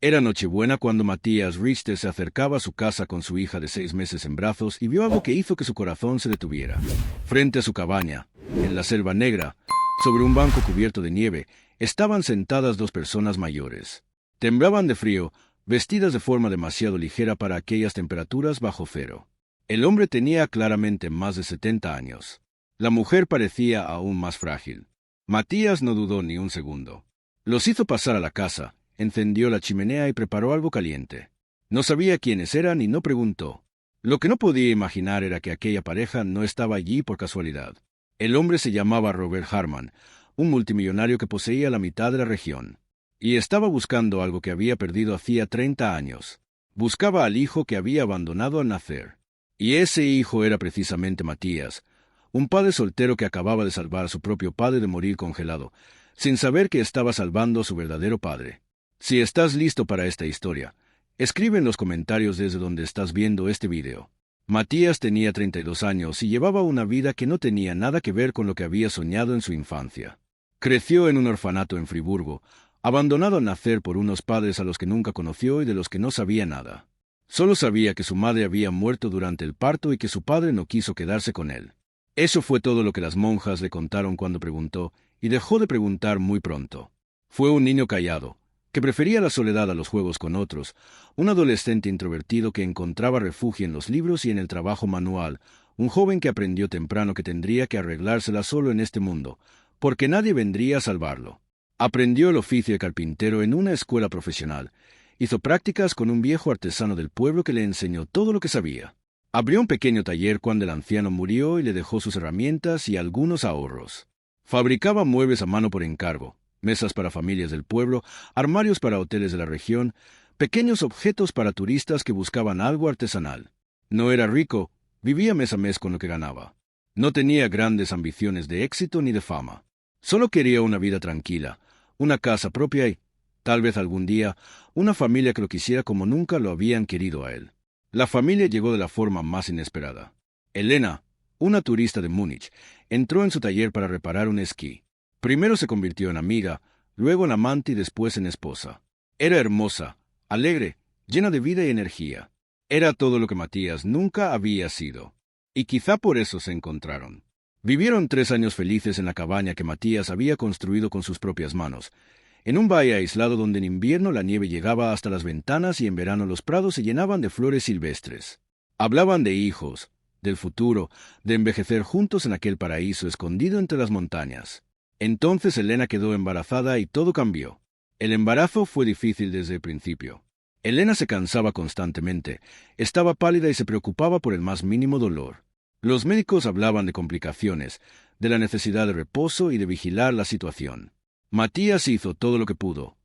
Era Nochebuena cuando Matías Richter se acercaba a su casa con su hija de 6 meses en brazos y vio algo que hizo que su corazón se detuviera. Frente a su cabaña, en la selva negra, sobre un banco cubierto de nieve, estaban sentadas dos personas mayores. Temblaban de frío, vestidas de forma demasiado ligera para aquellas temperaturas bajo cero. El hombre tenía claramente más de 70 años. La mujer parecía aún más frágil. Matías no dudó ni un segundo. Los hizo pasar a la casa, encendió la chimenea y preparó algo caliente. No sabía quiénes eran y no preguntó. Lo que no podía imaginar era que aquella pareja no estaba allí por casualidad. El hombre se llamaba Robert Harman, un multimillonario que poseía la mitad de la región. Y estaba buscando algo que había perdido hacía 30 años. Buscaba al hijo que había abandonado al nacer. Y ese hijo era precisamente Matías, un padre soltero que acababa de salvar a su propio padre de morir congelado, sin saber que estaba salvando a su verdadero padre. Si estás listo para esta historia, escribe en los comentarios desde donde estás viendo este video. Matías tenía 32 años y llevaba una vida que no tenía nada que ver con lo que había soñado en su infancia. Creció en un orfanato en Friburgo, abandonado al nacer por unos padres a los que nunca conoció y de los que no sabía nada. Solo sabía que su madre había muerto durante el parto y que su padre no quiso quedarse con él. Eso fue todo lo que las monjas le contaron cuando preguntó, y dejó de preguntar muy pronto. Fue un niño callado, que prefería la soledad a los juegos con otros, un adolescente introvertido que encontraba refugio en los libros y en el trabajo manual, un joven que aprendió temprano que tendría que arreglársela solo en este mundo, porque nadie vendría a salvarlo. Aprendió el oficio de carpintero en una escuela profesional, hizo prácticas con un viejo artesano del pueblo que le enseñó todo lo que sabía. Abrió un pequeño taller cuando el anciano murió y le dejó sus herramientas y algunos ahorros. Fabricaba muebles a mano por encargo, mesas para familias del pueblo, armarios para hoteles de la región, pequeños objetos para turistas que buscaban algo artesanal. No era rico, vivía mes a mes con lo que ganaba. No tenía grandes ambiciones de éxito ni de fama. Solo quería una vida tranquila, una casa propia y, tal vez algún día, una familia que lo quisiera como nunca lo habían querido a él. La familia llegó de la forma más inesperada. Elena, una turista de Múnich, entró en su taller para reparar un esquí. Primero se convirtió en amiga, luego en amante y después en esposa. Era hermosa, alegre, llena de vida y energía. Era todo lo que Matías nunca había sido. Y quizá por eso se encontraron. Vivieron 3 años felices en la cabaña que Matías había construido con sus propias manos, en un valle aislado donde en invierno la nieve llegaba hasta las ventanas y en verano los prados se llenaban de flores silvestres. Hablaban de hijos, del futuro, de envejecer juntos en aquel paraíso escondido entre las montañas. Entonces Elena quedó embarazada y todo cambió. El embarazo fue difícil desde el principio. Elena se cansaba constantemente, estaba pálida y se preocupaba por el más mínimo dolor. Los médicos hablaban de complicaciones, de la necesidad de reposo y de vigilar la situación. Matías hizo todo lo que pudo.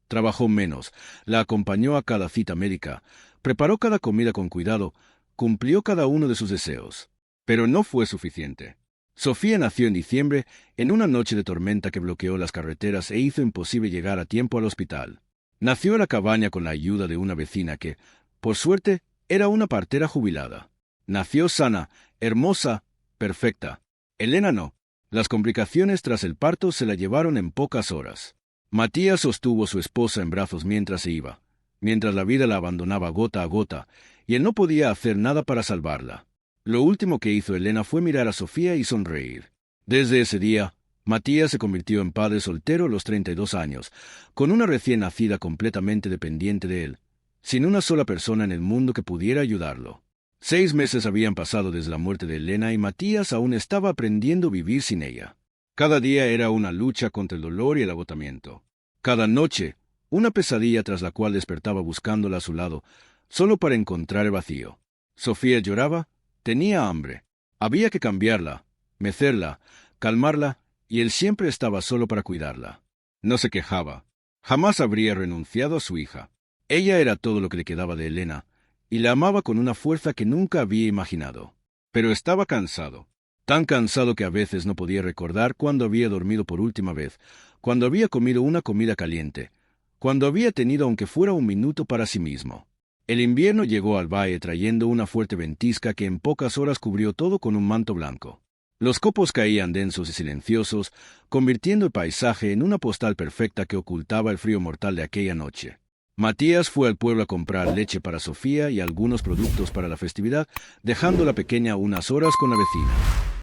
Trabajó menos, la acompañó a cada cita médica, preparó cada comida con cuidado, cumplió cada uno de sus deseos. Pero no fue suficiente. Sofía nació en diciembre, en una noche de tormenta que bloqueó las carreteras e hizo imposible llegar a tiempo al hospital. Nació en la cabaña con la ayuda de una vecina que, por suerte, era una partera jubilada. Nació sana, hermosa, perfecta. Elena no. Las complicaciones tras el parto se la llevaron en pocas horas. Matías sostuvo a su esposa en brazos mientras se iba, mientras la vida la abandonaba gota a gota, y él no podía hacer nada para salvarla. Lo último que hizo Elena fue mirar a Sofía y sonreír. Desde ese día, Matías se convirtió en padre soltero a los 32 años, con una recién nacida completamente dependiente de él, sin una sola persona en el mundo que pudiera ayudarlo. 6 meses habían pasado desde la muerte de Elena y Matías aún estaba aprendiendo a vivir sin ella. Cada día era una lucha contra el dolor y el agotamiento. Cada noche, una pesadilla tras la cual despertaba buscándola a su lado, solo para encontrar el vacío. Sofía lloraba, tenía hambre. Había que cambiarla, mecerla, calmarla, y él siempre estaba solo para cuidarla. No se quejaba. Jamás habría renunciado a su hija. Ella era todo lo que le quedaba de Elena, y la amaba con una fuerza que nunca había imaginado. Pero estaba cansado. Tan cansado que a veces no podía recordar cuándo había dormido por última vez, cuando había comido una comida caliente, cuando había tenido aunque fuera un minuto para sí mismo. El invierno llegó al valle trayendo una fuerte ventisca que en pocas horas cubrió todo con un manto blanco. Los copos caían densos y silenciosos, convirtiendo el paisaje en una postal perfecta que ocultaba el frío mortal de aquella noche. Matías fue al pueblo a comprar leche para Sofía y algunos productos para la festividad, dejando a la pequeña unas horas con la vecina.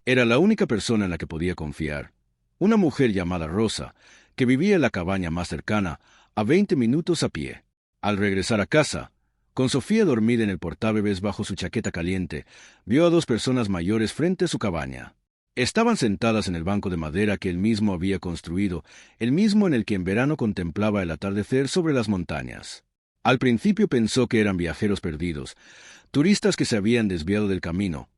Era la única persona en la que podía confiar. Una mujer llamada Rosa, que vivía en la cabaña más cercana, a 20 minutos a pie. Al regresar a casa, con Sofía dormida en el portabebés bajo su chaqueta caliente, vio a dos personas mayores frente a su cabaña. Estaban sentadas en el banco de madera que él mismo había construido, el mismo en el que en verano contemplaba el atardecer sobre las montañas. Al principio pensó que eran viajeros perdidos, turistas que se habían desviado del camino,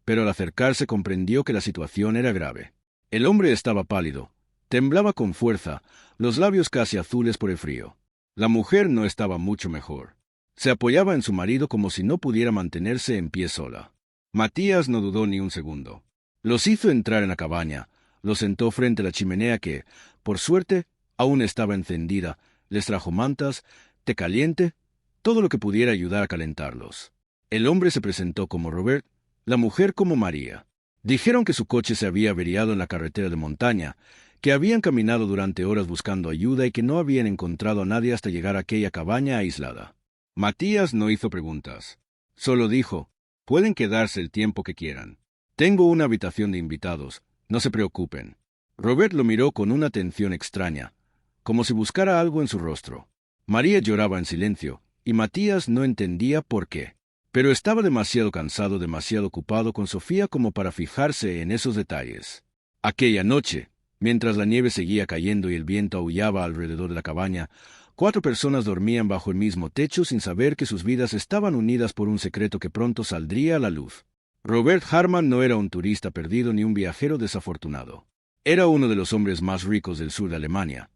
pero al acercarse comprendió que la situación era grave. El hombre estaba pálido, temblaba con fuerza, los labios casi azules por el frío. La mujer no estaba mucho mejor. Se apoyaba en su marido como si no pudiera mantenerse en pie sola. Matías no dudó ni un segundo. Los hizo entrar en la cabaña, los sentó frente a la chimenea que, por suerte, aún estaba encendida, les trajo mantas, té caliente, todo lo que pudiera ayudar a calentarlos. El hombre se presentó como Robert, la mujer como María. Dijeron que su coche se había averiado en la carretera de montaña, que habían caminado durante horas buscando ayuda y que no habían encontrado a nadie hasta llegar a aquella cabaña aislada. Matías no hizo preguntas. Solo dijo, pueden quedarse el tiempo que quieran. Tengo una habitación de invitados, no se preocupen. Robert lo miró con una atención extraña, como si buscara algo en su rostro. María lloraba en silencio, y Matías no entendía por qué. Pero estaba demasiado cansado, demasiado ocupado con Sofía como para fijarse en esos detalles. Aquella noche, mientras la nieve seguía cayendo y el viento aullaba alrededor de la cabaña, 4 personas dormían bajo el mismo techo sin saber que sus vidas estaban unidas por un secreto que pronto saldría a la luz. Robert Harman no era un turista perdido ni un viajero desafortunado. Era uno de los hombres más ricos del sur de Alemania,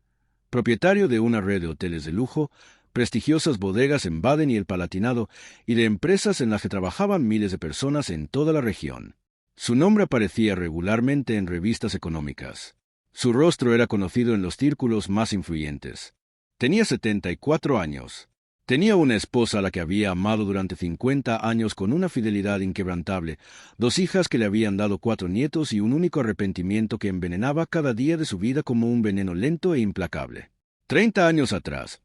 propietario de una red de hoteles de lujo, prestigiosas bodegas en Baden y el Palatinado, y de empresas en las que trabajaban miles de personas en toda la región. Su nombre aparecía regularmente en revistas económicas. Su rostro era conocido en los círculos más influyentes. Tenía 74 años. Tenía una esposa a la que había amado durante 50 años con una fidelidad inquebrantable, 2 hijas que le habían dado 4 nietos y un único arrepentimiento que envenenaba cada día de su vida como un veneno lento e implacable. 30 años atrás,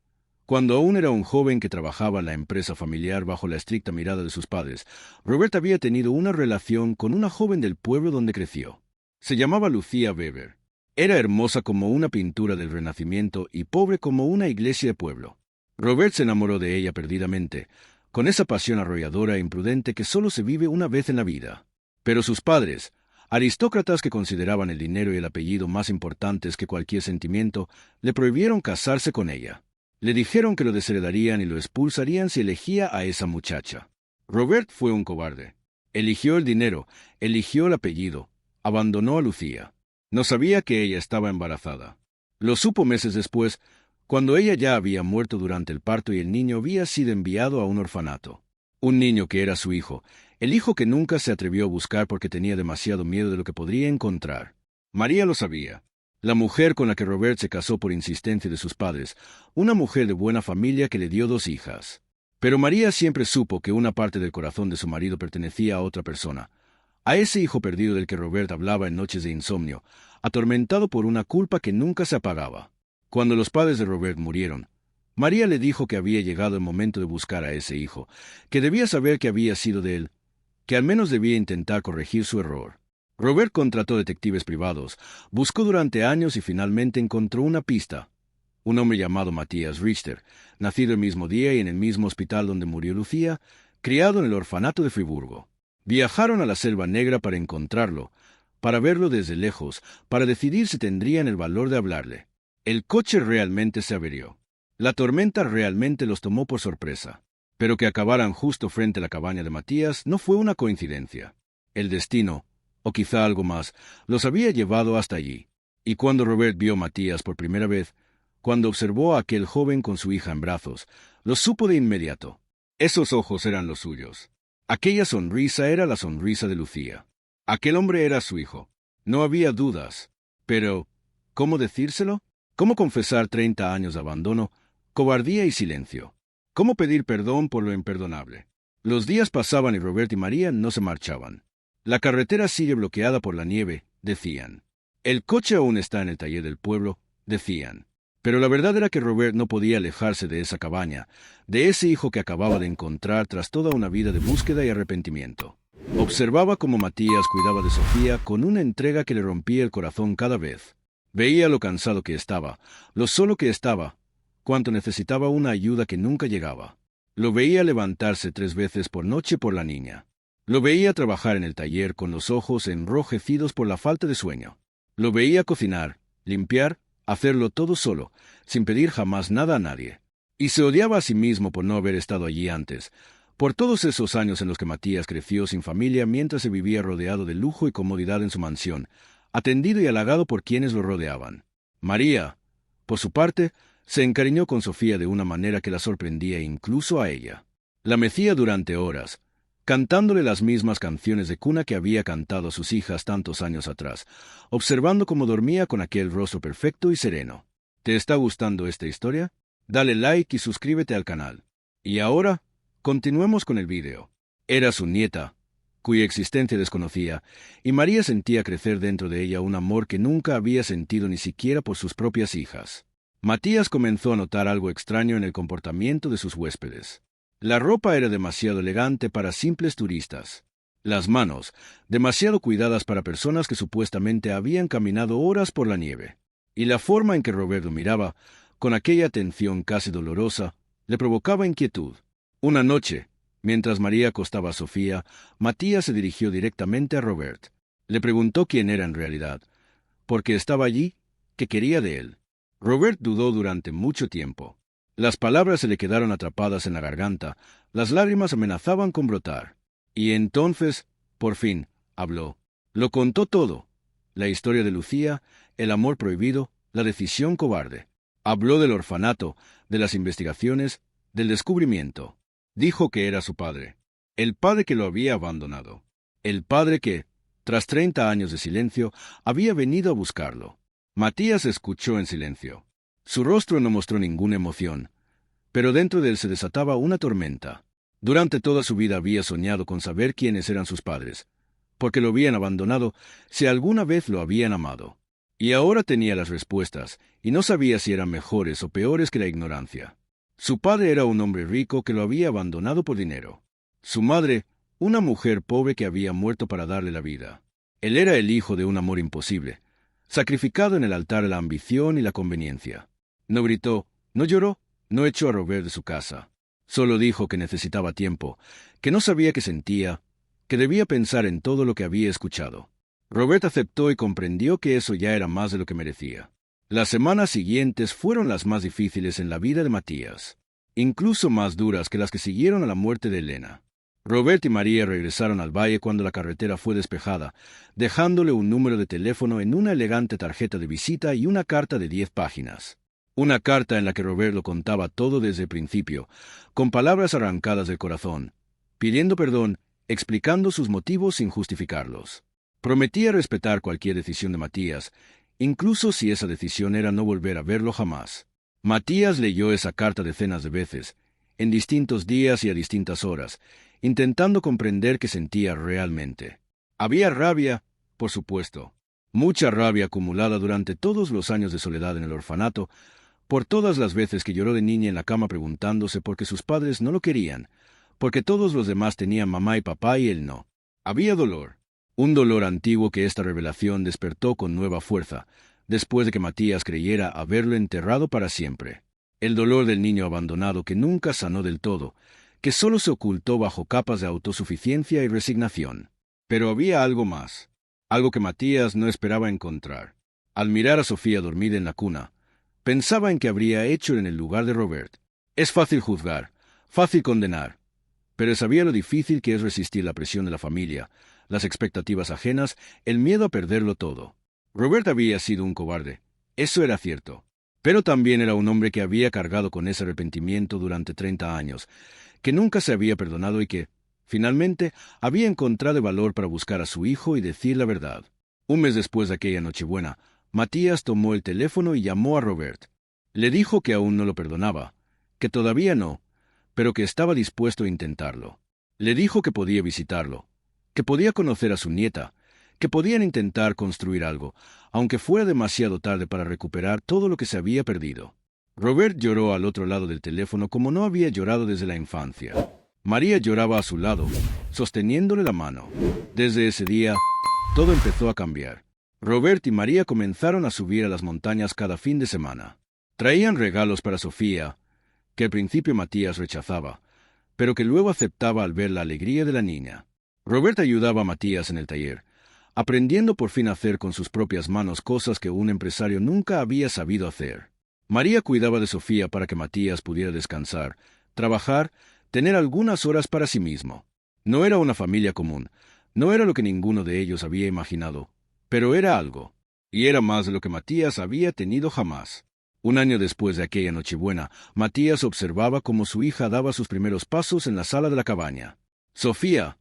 cuando aún era un joven que trabajaba en la empresa familiar bajo la estricta mirada de sus padres, Robert había tenido una relación con una joven del pueblo donde creció. Se llamaba Lucía Weber. Era hermosa como una pintura del Renacimiento y pobre como una iglesia de pueblo. Robert se enamoró de ella perdidamente, con esa pasión arrolladora e imprudente que solo se vive una vez en la vida. Pero sus padres, aristócratas que consideraban el dinero y el apellido más importantes que cualquier sentimiento, le prohibieron casarse con ella. Le dijeron que lo desheredarían y lo expulsarían si elegía a esa muchacha. Robert fue un cobarde. Eligió el dinero, eligió el apellido, abandonó a Lucía. No sabía que ella estaba embarazada. Lo supo meses después, cuando ella ya había muerto durante el parto y el niño había sido enviado a un orfanato. Un niño que era su hijo, el hijo que nunca se atrevió a buscar porque tenía demasiado miedo de lo que podría encontrar. María lo sabía. La mujer con la que Robert se casó por insistencia de sus padres, una mujer de buena familia que le dio 2 hijas. Pero María siempre supo que una parte del corazón de su marido pertenecía a otra persona, a ese hijo perdido del que Robert hablaba en noches de insomnio, atormentado por una culpa que nunca se apagaba. Cuando los padres de Robert murieron, María le dijo que había llegado el momento de buscar a ese hijo, que debía saber que había sido de él, que al menos debía intentar corregir su error. Robert contrató detectives privados, buscó durante años y finalmente encontró una pista. Un hombre llamado Matías Richter, nacido el mismo día y en el mismo hospital donde murió Lucía, criado en el orfanato de Friburgo. Viajaron a la Selva Negra para encontrarlo, para verlo desde lejos, para decidir si tendrían el valor de hablarle. El coche realmente se averió. La tormenta realmente los tomó por sorpresa. Pero que acabaran justo frente a la cabaña de Matías no fue una coincidencia. El destino, o quizá algo más, los había llevado hasta allí. Y cuando Robert vio a Matías por primera vez, cuando observó a aquel joven con su hija en brazos, lo supo de inmediato. Esos ojos eran los suyos. Aquella sonrisa era la sonrisa de Lucía. Aquel hombre era su hijo. No había dudas. Pero, ¿cómo decírselo? ¿Cómo confesar 30 años de abandono, cobardía y silencio? ¿Cómo pedir perdón por lo imperdonable? Los días pasaban y Robert y María no se marchaban. La carretera sigue bloqueada por la nieve, decían. El coche aún está en el taller del pueblo, decían. Pero la verdad era que Robert no podía alejarse de esa cabaña, de ese hijo que acababa de encontrar tras toda una vida de búsqueda y arrepentimiento. Observaba cómo Matías cuidaba de Sofía con una entrega que le rompía el corazón cada vez. Veía lo cansado que estaba, lo solo que estaba, cuánto necesitaba una ayuda que nunca llegaba. Lo veía levantarse 3 veces por noche por la niña. Lo veía trabajar en el taller con los ojos enrojecidos por la falta de sueño. Lo veía cocinar, limpiar, hacerlo todo solo, sin pedir jamás nada a nadie. Y se odiaba a sí mismo por no haber estado allí antes, por todos esos años en los que Matías creció sin familia mientras se vivía rodeado de lujo y comodidad en su mansión, atendido y halagado por quienes lo rodeaban. María, por su parte, se encariñó con Sofía de una manera que la sorprendía incluso a ella. La mecía durante horas, cantándole las mismas canciones de cuna que había cantado a sus hijas tantos años atrás, observando cómo dormía con aquel rostro perfecto y sereno. ¿Te está gustando esta historia? Dale like y suscríbete al canal. Y ahora, continuemos con el vídeo. Era su nieta, cuya existencia desconocía, y María sentía crecer dentro de ella un amor que nunca había sentido ni siquiera por sus propias hijas. Matías comenzó a notar algo extraño en el comportamiento de sus huéspedes. La ropa era demasiado elegante para simples turistas. Las manos, demasiado cuidadas para personas que supuestamente habían caminado horas por la nieve. Y la forma en que Roberto miraba, con aquella atención casi dolorosa, le provocaba inquietud. Una noche, mientras María acostaba a Sofía, Matías se dirigió directamente a Robert. Le preguntó quién era en realidad, por qué estaba allí, qué quería de él. Robert dudó durante mucho tiempo. Las palabras se le quedaron atrapadas en la garganta, las lágrimas amenazaban con brotar. Y entonces, por fin, habló. Lo contó todo. La historia de Lucía, el amor prohibido, la decisión cobarde. Habló del orfanato, de las investigaciones, del descubrimiento. Dijo que era su padre. El padre que lo había abandonado. El padre que, tras 30 años de silencio, había venido a buscarlo. Matías escuchó en silencio. Su rostro no mostró ninguna emoción, pero dentro de él se desataba una tormenta. Durante toda su vida había soñado con saber quiénes eran sus padres, porque lo habían abandonado si alguna vez lo habían amado. Y ahora tenía las respuestas, y no sabía si eran mejores o peores que la ignorancia. Su padre era un hombre rico que lo había abandonado por dinero. Su madre, una mujer pobre que había muerto para darle la vida. Él era el hijo de un amor imposible, sacrificado en el altar de la ambición y la conveniencia. No gritó, no lloró, no echó a Robert de su casa. Solo dijo que necesitaba tiempo, que no sabía qué sentía, que debía pensar en todo lo que había escuchado. Robert aceptó y comprendió que eso ya era más de lo que merecía. Las semanas siguientes fueron las más difíciles en la vida de Matías, incluso más duras que las que siguieron a la muerte de Elena. Robert y María regresaron al valle cuando la carretera fue despejada, dejándole un número de teléfono en una elegante tarjeta de visita y una carta de 10 páginas. Una carta en la que Robert lo contaba todo desde el principio, con palabras arrancadas del corazón, pidiendo perdón, explicando sus motivos sin justificarlos. Prometía respetar cualquier decisión de Matías, incluso si esa decisión era no volver a verlo jamás. Matías leyó esa carta decenas de veces, en distintos días y a distintas horas, intentando comprender qué sentía realmente. Había rabia, por supuesto, mucha rabia acumulada durante todos los años de soledad en el orfanato, por todas las veces que lloró de niña en la cama preguntándose por qué sus padres no lo querían, porque todos los demás tenían mamá y papá y él no. Había dolor, un dolor antiguo que esta revelación despertó con nueva fuerza, después de que Matías creyera haberlo enterrado para siempre. El dolor del niño abandonado que nunca sanó del todo, que solo se ocultó bajo capas de autosuficiencia y resignación. Pero había algo más, algo que Matías no esperaba encontrar. Al mirar a Sofía dormida en la cuna, pensaba en qué habría hecho en el lugar de Robert. Es fácil juzgar, fácil condenar, pero sabía lo difícil que es resistir la presión de la familia, las expectativas ajenas, el miedo a perderlo todo. Robert había sido un cobarde, eso era cierto, pero también era un hombre que había cargado con ese arrepentimiento durante 30 años, que nunca se había perdonado y que, finalmente, había encontrado el valor para buscar a su hijo y decir la verdad. Un mes después de aquella Nochebuena, Matías tomó el teléfono y llamó a Robert. Le dijo que aún no lo perdonaba, que todavía no, pero que estaba dispuesto a intentarlo. Le dijo que podía visitarlo, que podía conocer a su nieta, que podían intentar construir algo, aunque fuera demasiado tarde para recuperar todo lo que se había perdido. Robert lloró al otro lado del teléfono como no había llorado desde la infancia. María lloraba a su lado, sosteniéndole la mano. Desde ese día, todo empezó a cambiar. Robert y María comenzaron a subir a las montañas cada fin de semana. Traían regalos para Sofía, que al principio Matías rechazaba, pero que luego aceptaba al ver la alegría de la niña. Robert ayudaba a Matías en el taller, aprendiendo por fin a hacer con sus propias manos cosas que un empresario nunca había sabido hacer. María cuidaba de Sofía para que Matías pudiera descansar, trabajar, tener algunas horas para sí mismo. No era una familia común, no era lo que ninguno de ellos había imaginado, pero era algo, y era más de lo que Matías había tenido jamás. Un año después de aquella Nochebuena, Matías observaba cómo su hija daba sus primeros pasos en la sala de la cabaña. Sofía,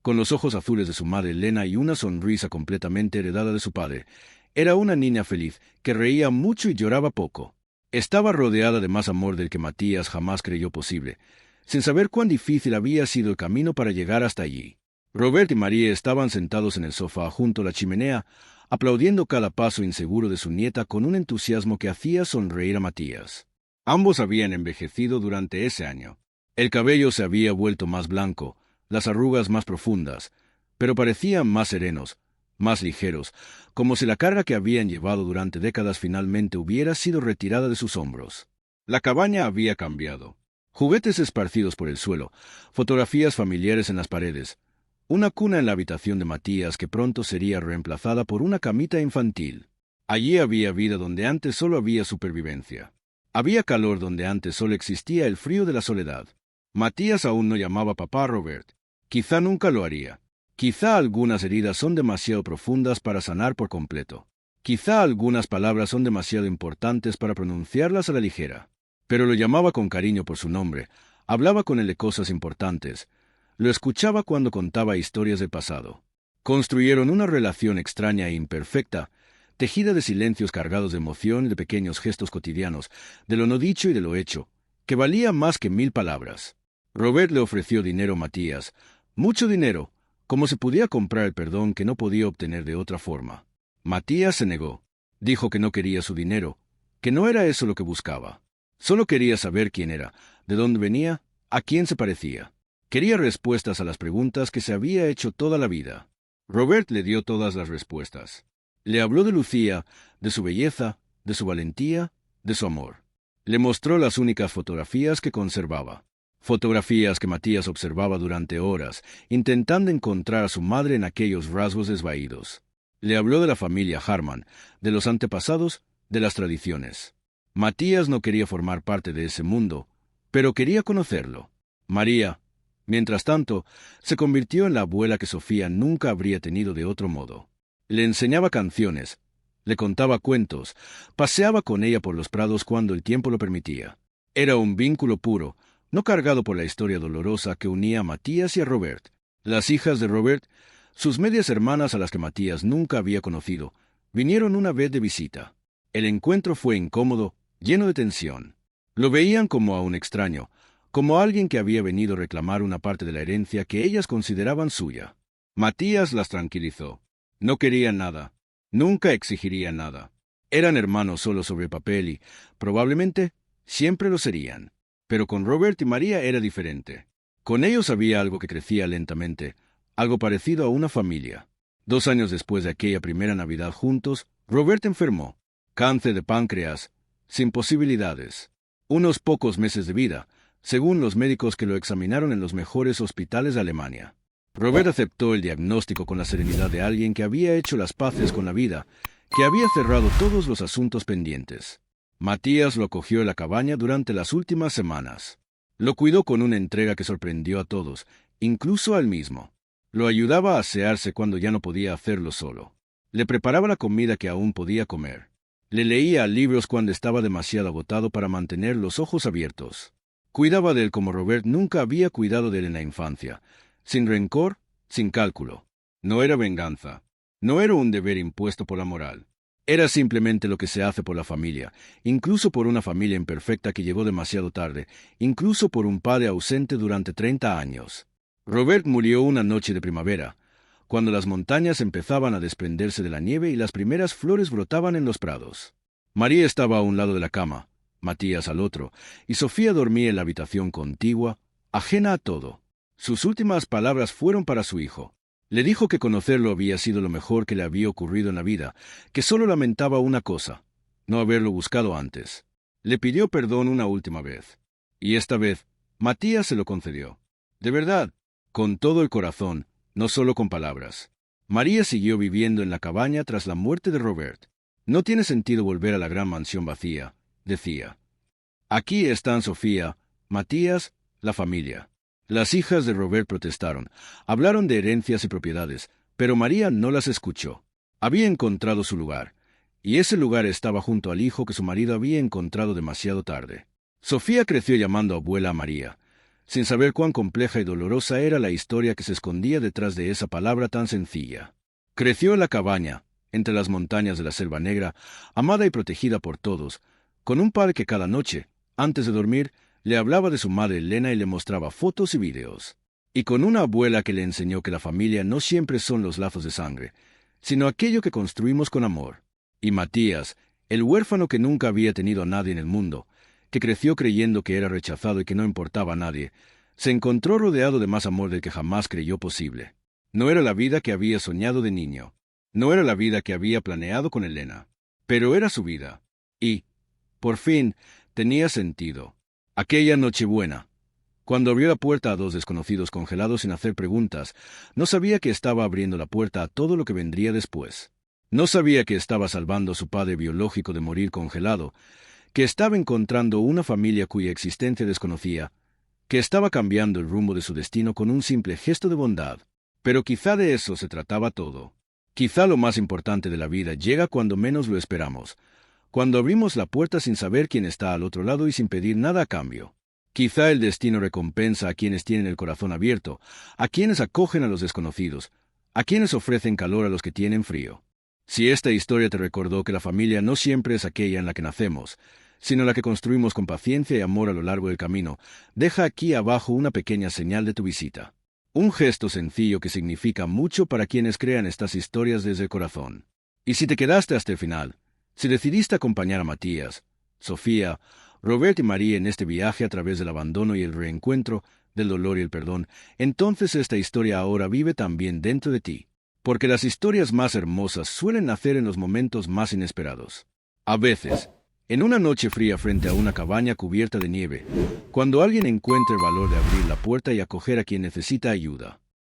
con los ojos azules de su madre Elena y una sonrisa completamente heredada de su padre, era una niña feliz que reía mucho y lloraba poco. Estaba rodeada de más amor del que Matías jamás creyó posible, sin saber cuán difícil había sido el camino para llegar hasta allí. Robert y María estaban sentados en el sofá junto a la chimenea, aplaudiendo cada paso inseguro de su nieta con un entusiasmo que hacía sonreír a Matías. Ambos habían envejecido durante ese año. El cabello se había vuelto más blanco, las arrugas más profundas, pero parecían más serenos, más ligeros, como si la carga que habían llevado durante décadas finalmente hubiera sido retirada de sus hombros. La cabaña había cambiado. Juguetes esparcidos por el suelo, fotografías familiares en las paredes, una cuna en la habitación de Matías que pronto sería reemplazada por una camita infantil. Allí había vida donde antes solo había supervivencia. Había calor donde antes solo existía el frío de la soledad. Matías aún no llamaba papá a Robert. Quizá nunca lo haría. Quizá algunas heridas son demasiado profundas para sanar por completo. Quizá algunas palabras son demasiado importantes para pronunciarlas a la ligera. Pero lo llamaba con cariño por su nombre, hablaba con él de cosas importantes, lo escuchaba cuando contaba historias del pasado. Construyeron una relación extraña e imperfecta, tejida de silencios cargados de emoción y de pequeños gestos cotidianos, de lo no dicho y de lo hecho, que valía más que 1000 palabras. Robert le ofreció dinero a Matías, mucho dinero, como se podía comprar el perdón que no podía obtener de otra forma. Matías se negó. Dijo que no quería su dinero, que no era eso lo que buscaba. Solo quería saber quién era, de dónde venía, a quién se parecía. Quería respuestas a las preguntas que se había hecho toda la vida. Robert le dio todas las respuestas. Le habló de Lucía, de su belleza, de su valentía, de su amor. Le mostró las únicas fotografías que conservaba. Fotografías que Matías observaba durante horas, intentando encontrar a su madre en aquellos rasgos desvaídos. Le habló de la familia Harman, de los antepasados, de las tradiciones. Matías no quería formar parte de ese mundo, pero quería conocerlo. María, mientras tanto, se convirtió en la abuela que Sofía nunca habría tenido de otro modo. Le enseñaba canciones, le contaba cuentos, paseaba con ella por los prados cuando el tiempo lo permitía. Era un vínculo puro, no cargado por la historia dolorosa que unía a Matías y a Robert. Las hijas de Robert, sus medias hermanas a las que Matías nunca había conocido, vinieron una vez de visita. El encuentro fue incómodo, lleno de tensión. Lo veían como a un extraño, como a alguien que había venido a reclamar una parte de la herencia que ellas consideraban suya. Matías las tranquilizó. No querían nada. Nunca exigirían nada. Eran hermanos solo sobre el papel y, probablemente, siempre lo serían. Pero con Robert y María era diferente. Con ellos había algo que crecía lentamente, algo parecido a una familia. 2 años después de aquella primera Navidad juntos, Robert enfermó. Cáncer de páncreas, sin posibilidades. Unos pocos meses de vida, según los médicos que lo examinaron en los mejores hospitales de Alemania. Robert aceptó el diagnóstico con la serenidad de alguien que había hecho las paces con la vida, que había cerrado todos los asuntos pendientes. Matías lo acogió en la cabaña durante las últimas semanas. Lo cuidó con una entrega que sorprendió a todos, incluso a él mismo. Lo ayudaba a asearse cuando ya no podía hacerlo solo. Le preparaba la comida que aún podía comer. Le leía libros cuando estaba demasiado agotado para mantener los ojos abiertos. Cuidaba de él como Robert nunca había cuidado de él en la infancia, sin rencor, sin cálculo. No era venganza. No era un deber impuesto por la moral. Era simplemente lo que se hace por la familia, incluso por una familia imperfecta que llegó demasiado tarde, incluso por un padre ausente durante 30 años. Robert murió una noche de primavera, cuando las montañas empezaban a desprenderse de la nieve y las primeras flores brotaban en los prados. María estaba a un lado de la cama, Matías al otro, y Sofía dormía en la habitación contigua, ajena a todo. Sus últimas palabras fueron para su hijo. Le dijo que conocerlo había sido lo mejor que le había ocurrido en la vida, que solo lamentaba una cosa: no haberlo buscado antes. Le pidió perdón una última vez. Y esta vez, Matías se lo concedió. De verdad, con todo el corazón, no solo con palabras. María siguió viviendo en la cabaña tras la muerte de Robert. No tiene sentido volver a la gran mansión vacía, decía. Aquí están Sofía, Matías, la familia. Las hijas de Robert protestaron, hablaron de herencias y propiedades, pero María no las escuchó. Había encontrado su lugar, y ese lugar estaba junto al hijo que su marido había encontrado demasiado tarde. Sofía creció llamando abuela a María, sin saber cuán compleja y dolorosa era la historia que se escondía detrás de esa palabra tan sencilla. Creció en la cabaña, entre las montañas de la Selva Negra, amada y protegida por todos, con un padre que cada noche, antes de dormir, le hablaba de su madre Elena y le mostraba fotos y videos. Y con una abuela que le enseñó que la familia no siempre son los lazos de sangre, sino aquello que construimos con amor. Y Matías, el huérfano que nunca había tenido a nadie en el mundo, que creció creyendo que era rechazado y que no importaba a nadie, se encontró rodeado de más amor del que jamás creyó posible. No era la vida que había soñado de niño. No era la vida que había planeado con Elena. Pero era su vida. Y, por fin, tenía sentido. Aquella Nochebuena, cuando abrió la puerta a dos desconocidos congelados sin hacer preguntas, no sabía que estaba abriendo la puerta a todo lo que vendría después. No sabía que estaba salvando a su padre biológico de morir congelado, que estaba encontrando una familia cuya existencia desconocía, que estaba cambiando el rumbo de su destino con un simple gesto de bondad. Pero quizá de eso se trataba todo. Quizá lo más importante de la vida llega cuando menos lo esperamos, cuando abrimos la puerta sin saber quién está al otro lado y sin pedir nada a cambio. Quizá el destino recompensa a quienes tienen el corazón abierto, a quienes acogen a los desconocidos, a quienes ofrecen calor a los que tienen frío. Si esta historia te recordó que la familia no siempre es aquella en la que nacemos, sino la que construimos con paciencia y amor a lo largo del camino, deja aquí abajo una pequeña señal de tu visita. Un gesto sencillo que significa mucho para quienes crean estas historias desde el corazón. Y si te quedaste hasta el final, si decidiste acompañar a Matías, Sofía, Robert y María en este viaje a través del abandono y el reencuentro, del dolor y el perdón, entonces esta historia ahora vive también dentro de ti. Porque las historias más hermosas suelen nacer en los momentos más inesperados. A veces, en una noche fría frente a una cabaña cubierta de nieve, cuando alguien encuentra el valor de abrir la puerta y acoger a quien necesita ayuda.